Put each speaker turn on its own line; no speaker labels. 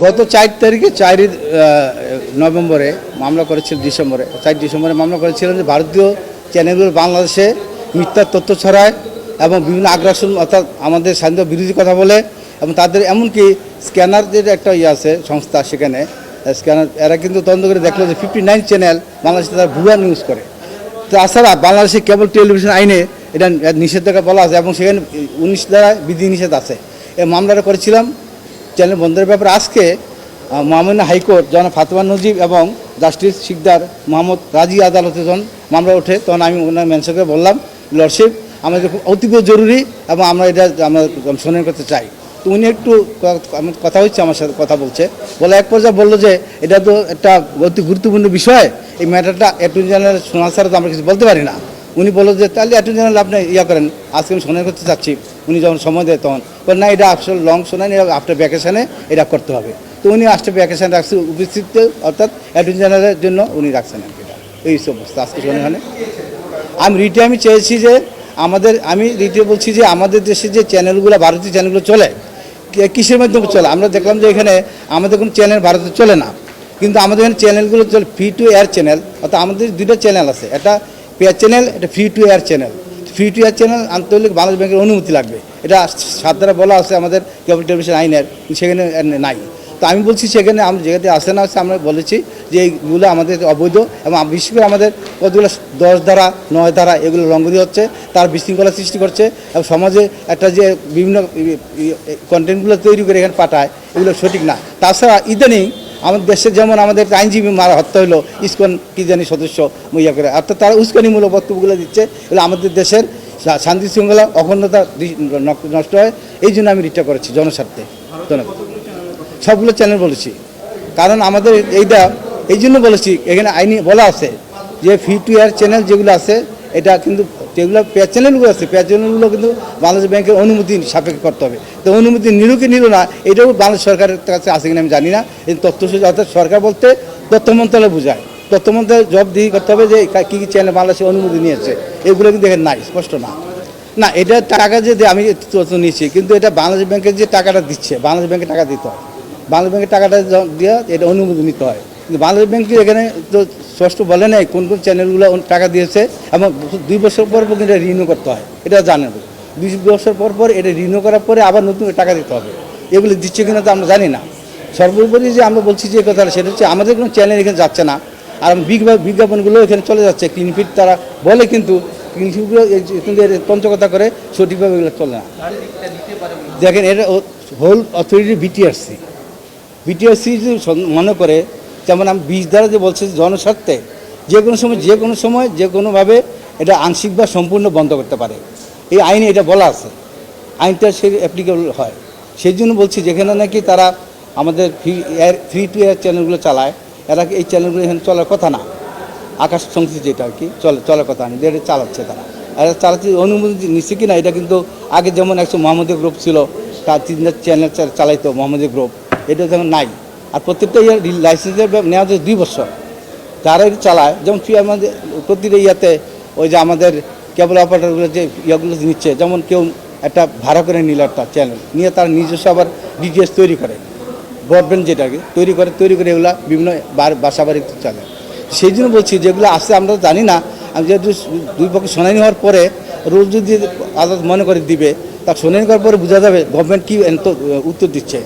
গত 4 তারিখে 4 নভেম্বরে মামলা করেছিল, ডিসেম্বরে 4 ডিসেম্বরে মামলা করেছিলেন যে ভারতীয় চ্যানেলগুলো বাংলাদেশে মিথ্যা তথ্য ছড়ায় এবং বিভিন্ন আগ্রাসন অর্থাৎ আমাদের স্বাধীনতা বিরোধী কথা বলে এবং তাদের এমনকি স্ক্যানার যে একটা আছে সংস্থা, সেখানে স্ক্যানার এরা কিন্তু তদন্ত করে দেখলো যে 59 চ্যানেল বাংলাদেশে তারা ভুয়া নিউজ করে। তাছাড়া বাংলাদেশে কেবল টেলিভিশন আইনে এটা নিষেধাজ্ঞা বলা আছে এবং সেখানে 19 ধারা বিধি নিষেধ আছে। এই মামলাটা করেছিলাম চ্যানেল বন্ধের ব্যাপারে। আজকে মহামান্য হাইকোর্ট যখন ফাতেমা নজিব এবং জাস্টিস শিকদার মোহাম্মদ রাজি আদালতে যখন মামলা ওঠে, তখন আমি ওনার ম্যানসকে বললাম, লর্ডশিপ আমাদের খুব অতীব জরুরি এবং আমরা এটা আমরা শুনানি করতে চাই। তো উনি একটু কথা হচ্ছে, আমার সাথে কথা বলছে, বলে এক পর্যায়ে বললো যে এটা তো একটা অতি গুরুত্বপূর্ণ বিষয়, এই ম্যাটারটা অ্যাটর্নি জেনারেল শোনা ছাড়া তো আমরা কিছু বলতে পারি না। উনি বললো যে তাহলে অ্যাটর্নি জেনারেল আপনি করেন, আজকে আমি শুনানি করতে চাচ্ছি। উনি যখন সময় দেয় তখন বলেন না, এটা আসলে লং শুনানি, আফটার ভ্যাকেশনে এটা করতে হবে। তো উনি আফটার ভ্যাকেশন রাখছে উপস্থিত, অর্থাৎ অ্যাটর্নি জেনারেলের জন্য উনি রাখছেন আর কি। এই অবস্থা আজকে শুনানি। আমি রিটে আমি চেয়েছি যে আমি রিটে বলছি যে আমাদের দেশে যে চ্যানেলগুলো, ভারতীয় চ্যানেলগুলো চলে, কিসের মাধ্যমে চলে? আমরা দেখলাম যে এখানে আমাদের কোনো চ্যানেল ভারতে চলে না, কিন্তু আমাদের এখানে চ্যানেলগুলো চলে ফ্রি টু এয়ার চ্যানেল। অর্থাৎ আমাদের 2টা চ্যানেল আছে, একটা পে চ্যানেল, এটা free to air channel. Free to air channel আনতে হলে বাংলাদেশ ব্যাংকের অনুমতি লাগবে, এটা 7 ধারা বলা আছে আমাদের কেবল টেলিভিশন আইনের, সেখানে নাই। তো আমি বলছি সেখানে আমরা যেখানে আসে না আসে, আমরা বলেছি যে এইগুলো আমাদের অবৈধ এবং বিশেষ করে আমাদের কতগুলো 10 ধারা 9 ধারা এগুলো লঙ্ঘনীয় হচ্ছে, তার বিশৃঙ্খলা সৃষ্টি করছে এবং সমাজে একটা যে বিভিন্ন কন্টেন্টগুলো তৈরি করে এখানে পাঠায়, এগুলো সঠিক না। তাছাড়া ইদানিং আমাদের দেশে যেমন আমাদের আইনজীবী মারা হত্যা হলো, ইসকন কি জানি সদস্য করে, অর্থাৎ তারা উস্কানিমূলক বক্তব্যগুলো দিচ্ছে, এগুলো আমাদের দেশের শান্তি শৃঙ্খলা অখণ্ডতা নষ্ট হয়। এই জন্য আমি রিটটা করেছি জনস্বার্থে। ধন্যবাদ। সবগুলো চ্যানেল বলেছি, কারণ আমাদের এইটা এই জন্য বলেছি, এখানে আইনি বলা আছে যে ফ্রি টু এয়ার চ্যানেল যেগুলো আছে, এটা কিন্তু যেগুলো পে চ্যানেলগুলো আছে, পে চ্যানেলগুলো কিন্তু বাংলাদেশ ব্যাংকের অনুমতি সাপেক্ষে করতে হবে। তো অনুমতি নিল কি নিল না, এটাও বাংলাদেশ সরকারের কাছে আছে কিনা আমি জানি না। এই তথ্য অর্থাৎ সরকার বলতে তথ্য মন্ত্রণালয় বোঝায়, তথ্য মন্ত্রণালয় জবাবদিহি করতে হবে যে কী কী চ্যানেল বাংলাদেশে অনুমতি নিয়েছে, এগুলো কিন্তু এখানে নাই, স্পষ্ট না। না, এটা টাকা যে আমি তথ্য নিয়েছি, কিন্তু এটা বাংলাদেশ ব্যাংকের যে টাকাটা দিচ্ছে, বাংলাদেশ ব্যাংকে টাকা দিতে হয়, বাংলাদেশ ব্যাংকের টাকাটা দিয়ে এটা অনুমতি নিতে হয়। কিন্তু বাংলাদেশ ব্যাংকে এখানে তো স্পষ্ট বলে নেই কোন কোন চ্যানেলগুলো টাকা দিয়েছে এবং 2 বছর পর কিন্তু এটা রিনিউ করতে হয়, এটা জানেন। 2 বছর পর এটা রিনিউ করার পরে আবার নতুন টাকা দিতে হবে, এগুলো দিচ্ছে কিনা তো আমরা জানি না। সর্বোপরি যে আমরা বলছি যে কথাটা, সেটা হচ্ছে আমাদের কোনো চ্যানেল এখানে যাচ্ছে না, আর বিজ্ঞাপনগুলো এখানে চলে যাচ্ছে। ক্লিনফিট তারা বলে, কিন্তু ক্লিনফিটগুলো পঞ্চকথা করে সঠিকভাবে এগুলো চলে না। দেখেন, এটা হোল অথরিটি বিটিআরসি যদি মনে করে, যেমন আমি 20 ধারা যে বলছি জনস্বার্থে যে কোনো সময় যে কোনোভাবে এটা আংশিক বা সম্পূর্ণ বন্ধ করতে পারে, এই আইনে এটা বলা আছে, আইনটা সে অ্যাপ্লিকেবল হয়। সেই জন্য বলছি যেখানে নাকি তারা আমাদের ফ্রি টু এয়ার চ্যানেলগুলো চালায়, এরা এই চ্যানেলগুলো এখানে চলার কথা না, আকাশ সংশ্লিষ্ট যেটা আর কি চলার কথা নেই, এটা চালাচ্ছে তারা। আর চালাচ্ছে অনুমতি নিচ্ছে কিনা, এটা কিন্তু আগে যেমন একশো মোহাম্মদী গ্রুপ ছিল, তার 3টা চ্যানেল চালাইতো মোহাম্মদী গ্রুপ, এটা যেমন নাই। আর প্রত্যেকটা লাইসেন্সের নেওয়া যায় 2 বছর, যারা এটা চালায়, যেমন আমাদের প্রতিটা ওই যে আমাদের কেবল অপারেটরগুলো যে ইয়েগুলো নিচ্ছে, যেমন কেউ একটা ভাড়া করে নিল একটা চ্যানেল নিয়ে, তার নিজস্ব আবার ডিটিএস তৈরি করে, ব্রডব্যান্ড যেটাকে তৈরি করে এগুলো বিভিন্ন বাসা বাড়িতে চলে। সেই জন্য বলছি যেগুলো আছে আমরা জানি না। আমি যেহেতু 2 পক্ষে শুনানি হওয়ার পরে রোজ যদি আদালত মনে করে দিবে, তা শুনানি করার পরে বোঝা যাবে গভর্নমেন্ট কী উত্তর দিচ্ছে।